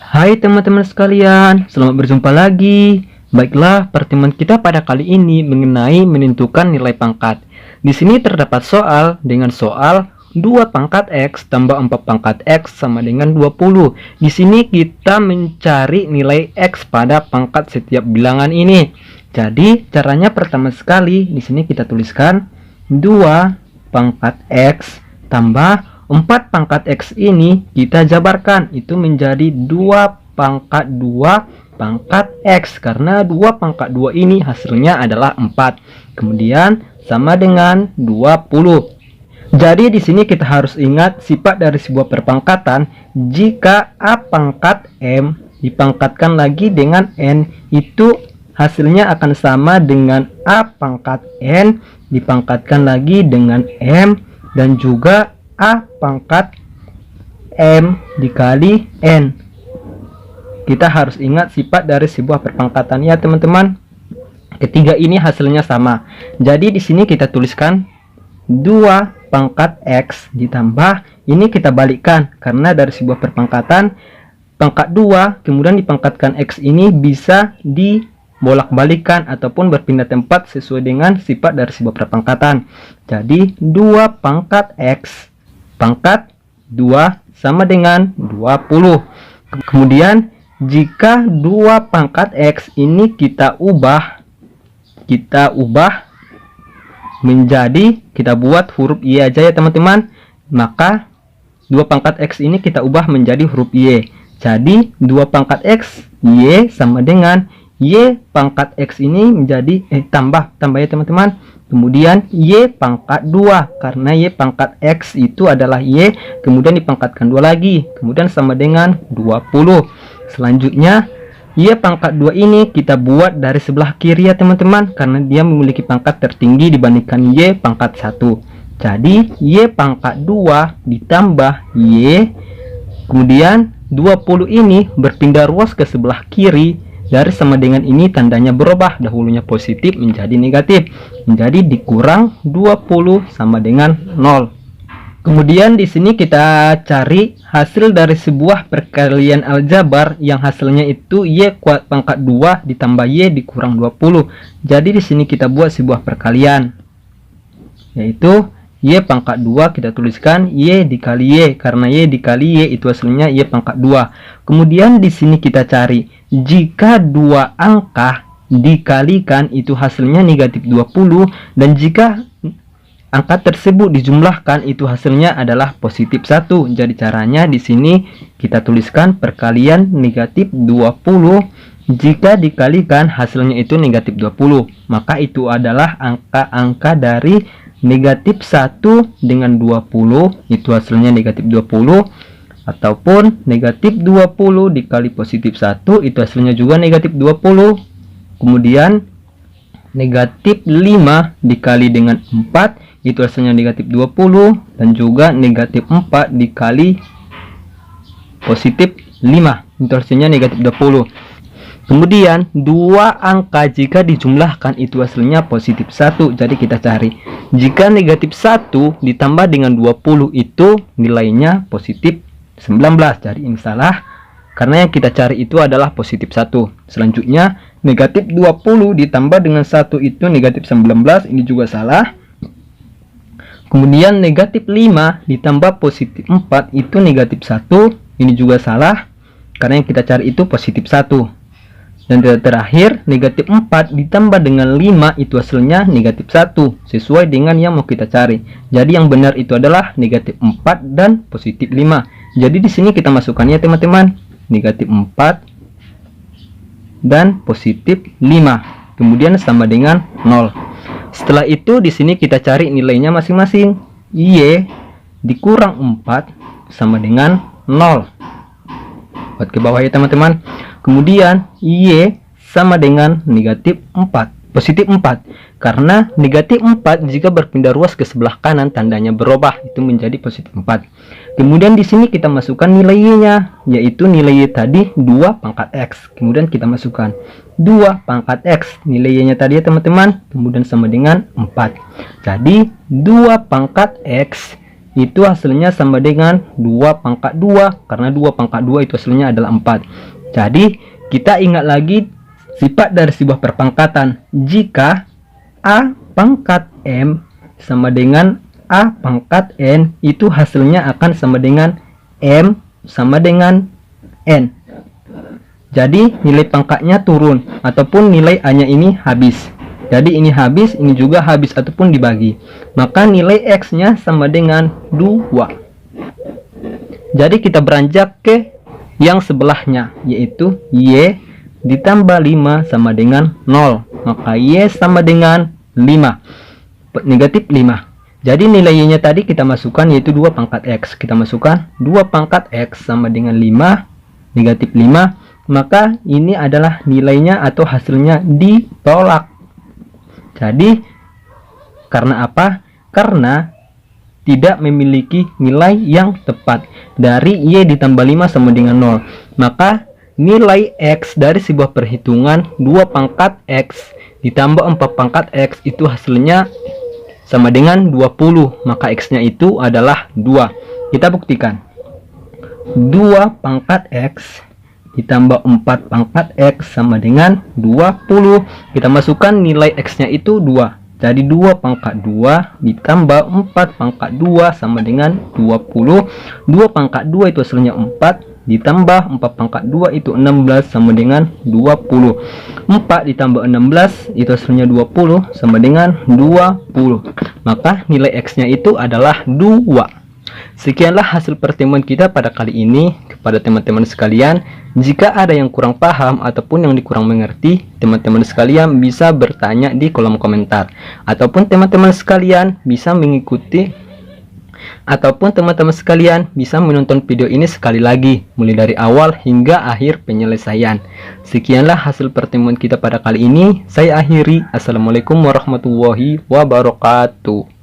Hai teman-teman sekalian, selamat berjumpa lagi. Baiklah, pertemuan kita pada kali ini mengenai menentukan nilai pangkat. Di sini terdapat soal dengan soal 2 pangkat X tambah 4 pangkat X sama dengan 20. Di sini kita mencari nilai X pada pangkat setiap bilangan ini. Jadi, caranya pertama sekali di sini kita tuliskan 2 pangkat X tambah 4 pangkat X ini kita jabarkan itu menjadi 2 pangkat 2 pangkat X, karena 2 pangkat 2 ini hasilnya adalah 4. Kemudian sama dengan 20. Jadi di sini kita harus ingat sifat dari sebuah perpangkatan. Jika A pangkat M dipangkatkan lagi dengan N, itu hasilnya akan sama dengan A pangkat N dipangkatkan lagi dengan M, dan juga A pangkat M dikali N. Kita harus ingat sifat dari sebuah perpangkatan ya teman-teman. Ketiga ini hasilnya sama. Jadi di sini kita tuliskan 2 pangkat X ditambah, ini kita balikkan karena dari sebuah perpangkatan pangkat 2 kemudian dipangkatkan X ini bisa dibolak-balikan ataupun berpindah tempat sesuai dengan sifat dari sebuah perpangkatan. Jadi 2 pangkat X pangkat 2 sama dengan 20. Kemudian jika 2 pangkat X ini kita ubah menjadi, kita buat huruf Y aja ya teman-teman, maka 2 pangkat X ini kita ubah menjadi huruf Y. Jadi 2 pangkat X Y sama dengan Y pangkat X ini menjadi tambah ya teman-teman. Kemudian Y pangkat 2, karena Y pangkat X itu adalah Y, kemudian dipangkatkan 2 lagi, kemudian sama dengan 20. Selanjutnya Y pangkat 2 ini kita buat dari sebelah kiri ya teman-teman, karena dia memiliki pangkat tertinggi dibandingkan Y pangkat 1. Jadi Y pangkat 2 ditambah Y, kemudian 20 ini berpindah ruas ke sebelah kiri. Dari sama dengan ini tandanya berubah, dahulunya positif menjadi negatif, menjadi dikurang 20 sama dengan 0. Kemudian di sini kita cari hasil dari sebuah perkalian aljabar yang hasilnya itu Y kuat pangkat 2 ditambah Y dikurang 20. Jadi di sini kita buat sebuah perkalian, yaitu Y pangkat 2 kita tuliskan Y dikali Y, karena Y dikali Y itu hasilnya Y pangkat 2. Kemudian di sini kita cari jika 2 angka dikalikan itu hasilnya negatif 20, dan jika angka tersebut dijumlahkan itu hasilnya adalah positif 1. Jadi caranya di sini kita tuliskan perkalian negatif 20 jika dikalikan hasilnya itu negatif 20, maka itu adalah angka-angka dari negatif 1 dengan 20 itu hasilnya negatif 20, ataupun negatif 20 dikali positif 1 itu hasilnya juga negatif 20. Kemudian negatif 5 dikali dengan 4 itu hasilnya negatif 20, dan juga negatif 4 dikali positif 5 itu hasilnya negatif 20. Kemudian 2 angka jika dijumlahkan itu hasilnya positif 1. Jadi kita cari jika negatif 1 ditambah dengan 20 itu nilainya positif 19. Jadi ini salah, karena yang kita cari itu adalah positif 1. Selanjutnya negatif 20 ditambah dengan 1 itu negatif 19, ini juga salah. Kemudian negatif 5 ditambah positif 4 itu negatif 1, ini juga salah, karena yang kita cari itu positif 1. Dan terakhir negatif 4 ditambah dengan 5 itu hasilnya negatif 1, sesuai dengan yang mau kita cari. Jadi yang benar itu adalah negatif 4 dan positif 5. Jadi di sini kita masukkan ya teman-teman, negatif 4 dan positif 5, kemudian sama dengan 0. Setelah itu di sini kita cari nilainya masing-masing. Y dikurang 4 sama dengan 0. Buat ke bawah ya teman-teman. Kemudian Y sama dengan negatif 4, positif 4, karena negatif 4 jika berpindah ruas ke sebelah kanan tandanya berubah, itu menjadi positif 4. Kemudian di sini kita masukkan nilai Y-nya, yaitu nilai Y tadi 2 pangkat X. Kemudian kita masukkan 2 pangkat X, nilai Y-nya tadi ya teman-teman, kemudian sama dengan 4. Jadi 2 pangkat X itu hasilnya sama dengan 2 pangkat 2, karena 2 pangkat 2 itu hasilnya adalah 4. Jadi kita ingat lagi sifat dari sebuah perpangkatan. Jika A pangkat M sama dengan A pangkat N, itu hasilnya akan sama dengan M sama dengan N. Jadi nilai pangkatnya turun, ataupun nilai A nya ini habis. Jadi ini habis, ini juga habis ataupun dibagi. Maka nilai X nya sama dengan 2. Jadi kita beranjak ke yang sebelahnya, yaitu Y ditambah 5 sama dengan 0. Maka Y sama dengan 5, negatif 5. Jadi nilai Y nya tadi kita masukkan, yaitu 2 pangkat X. Kita masukkan 2 pangkat X sama dengan 5, negatif 5. Maka ini adalah nilainya atau hasilnya ditolak. Jadi karena apa? Karena tidak memiliki nilai yang tepat. Dari Y ditambah 5 sama dengan 0. Maka nilai X dari sebuah perhitungan 2 pangkat X ditambah 4 pangkat X itu hasilnya sama dengan 20. Maka X nya itu adalah 2. Kita buktikan. 2 pangkat X ditambah 4 pangkat X sama dengan 20. Kita masukkan nilai X nya itu 2. Jadi 2 pangkat 2 ditambah 4 pangkat 2 sama dengan 20. 2 pangkat 2 itu hasilnya 4. Ditambah 4 pangkat 2 itu 16 sama dengan 20. 4 ditambah 16 itu hasilnya 20 sama dengan 20. Maka nilai X nya itu adalah 2. Sekianlah hasil pertemuan kita pada kali ini. Kepada teman-teman sekalian, jika ada yang kurang paham ataupun yang dikurang mengerti, teman-teman sekalian bisa bertanya di kolom komentar, ataupun teman-teman sekalian bisa mengikuti, ataupun teman-teman sekalian bisa menonton video ini sekali lagi mulai dari awal hingga akhir penyelesaian. Sekianlah hasil pertemuan kita pada kali ini. Saya akhiri. Assalamualaikum warahmatullahi wabarakatuh.